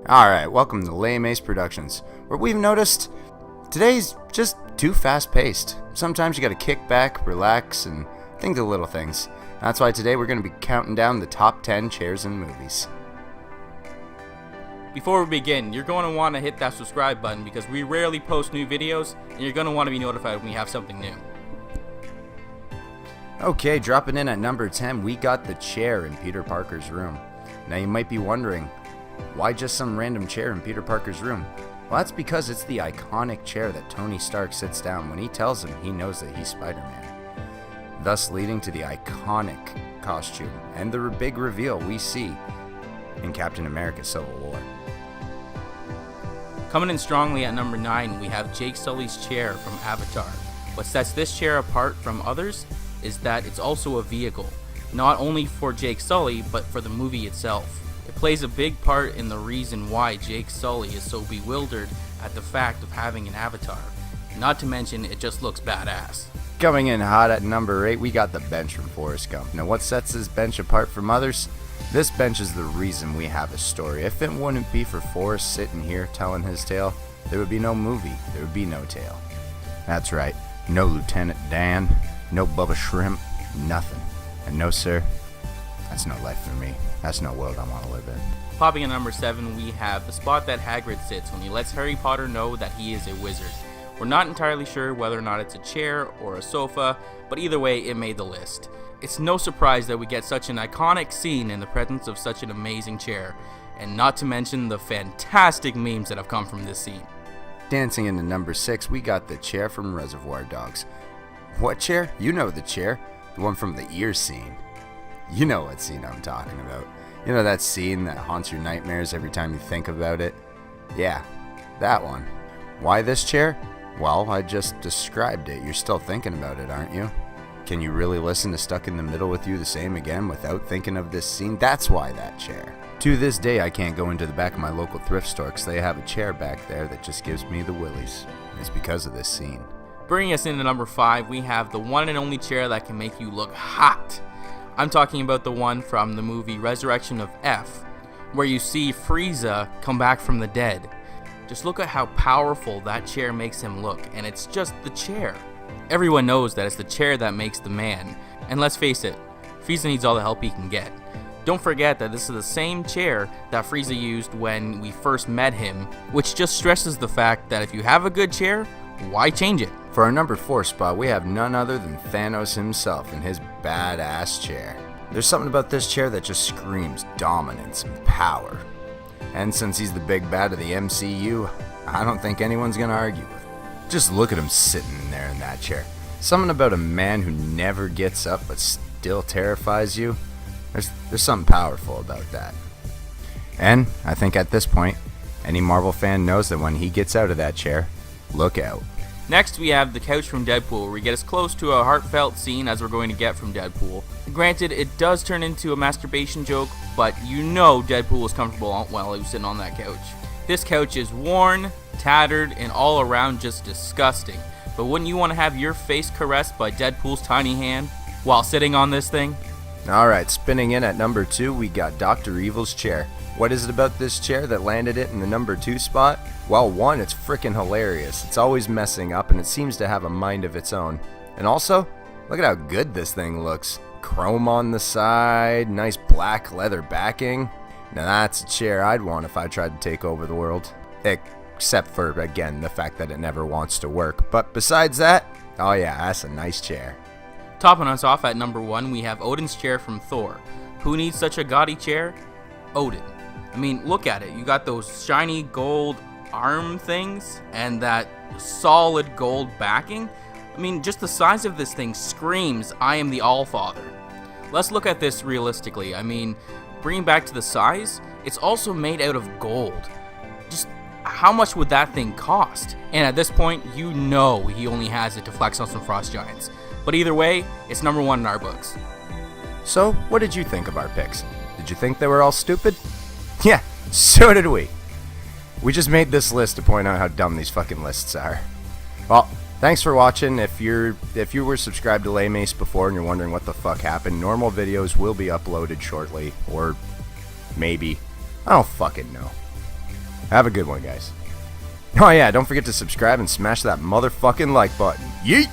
Alright, welcome to Lameace Productions, where we've noticed today's just too fast-paced. Sometimes you gotta kick back, relax, and think of little things. That's why today we're gonna be counting down the top 10 chairs in movies. Before we begin, you're going to want to hit that subscribe button because we rarely post new videos, and you're going to want to be notified when we have something new. Okay, dropping in at number 10, we got the chair in Peter Parker's room. Now you might be wondering, why just some random chair in Peter Parker's room? Well, that's because it's the iconic chair that Tony Stark sits down when he tells him he knows that he's Spider-Man. Thus leading to the iconic costume and the big reveal we see in Captain America Civil War. Coming in strongly at number 9, we have Jake Sully's chair from Avatar. What sets this chair apart from others is that it's also a vehicle, not only for Jake Sully, but for the movie itself. It plays a big part in the reason why Jake Sully is so bewildered at the fact of having an avatar. Not to mention, it just looks badass. Coming in hot at number 8, we got the bench from Forrest Gump. Now what sets this bench apart from others? This bench is the reason we have a story. If it wouldn't be for Forrest sitting here telling his tale, there would be no movie, there would be no tale. That's right, no Lieutenant Dan, no Bubba Shrimp, nothing. And no sir, that's no life for me. That's no world I want to live in. Popping at number 7, we have the spot that Hagrid sits when he lets Harry Potter know that he is a wizard. We're not entirely sure whether or not it's a chair or a sofa, but either way, it made the list. It's no surprise that we get such an iconic scene in the presence of such an amazing chair, and not to mention the fantastic memes that have come from this scene. Dancing into number 6, we got the chair from Reservoir Dogs. What chair? You know the chair. The one from the ear scene. You know what scene I'm talking about. You know that scene that haunts your nightmares every time you think about it? Yeah, that one. Why this chair? Well, I just described it. You're still thinking about it, aren't you? Can you really listen to Stuck in the Middle with You the Same again without thinking of this scene? That's why that chair. To this day, I can't go into the back of my local thrift store because they have a chair back there that just gives me the willies. It's because of this scene. Bringing us into number 5, we have the one and only chair that can make you look hot. I'm talking about the one from the movie Resurrection of F, where you see Frieza come back from the dead. Just look at how powerful that chair makes him look, and it's just the chair. Everyone knows that it's the chair that makes the man, and let's face it, Frieza needs all the help he can get. Don't forget that this is the same chair that Frieza used when we first met him, which just stresses the fact that if you have a good chair, why change it? For our number 4 spot, we have none other than Thanos himself in his badass chair. There's something about this chair that just screams dominance and power. And since he's the big bad of the MCU, I don't think anyone's gonna argue with it. Just look at him sitting there in that chair. Something about a man who never gets up but still terrifies you. There's something powerful about that. And I think at this point, any Marvel fan knows that when he gets out of that chair, look out. Next, we have the couch from Deadpool, where we get as close to a heartfelt scene as we're going to get from Deadpool. Granted, it does turn into a masturbation joke, but you know Deadpool was comfortable while he was sitting on that couch. This couch is worn, tattered, and all around just disgusting. But wouldn't you want to have your face caressed by Deadpool's tiny hand while sitting on this thing? Alright, spinning in at number 2, we got Dr. Evil's chair. What is it about this chair that landed it in the number 2 spot? Well, one, it's freaking hilarious. It's always messing up and it seems to have a mind of its own. And also, look at how good this thing looks. Chrome on the side, nice black leather backing. Now that's a chair I'd want if I tried to take over the world. Except for, again, the fact that it never wants to work. But besides that, oh yeah, that's a nice chair. Topping us off at number 1, we have Odin's chair from Thor. Who needs such a gaudy chair? Odin. I mean, look at it. You got those shiny gold arm things and that solid gold backing. I mean, just the size of this thing screams, I am the Allfather. Let's look at this realistically. I mean, bringing back to the size, it's also made out of gold. Just how much would that thing cost? And at this point, you know he only has it to flex on some frost giants. But either way, it's number 1 in our books. So, what did you think of our picks? Did you think they were all stupid? Yeah, so did we. We just made this list to point out how dumb these fucking lists are. Well, thanks for watching. If you were subscribed to Lameace before and you're wondering what the fuck happened, normal videos will be uploaded shortly. Or maybe. I don't fucking know. Have a good one, guys. Oh yeah, don't forget to subscribe and smash that motherfucking like button. Yeet!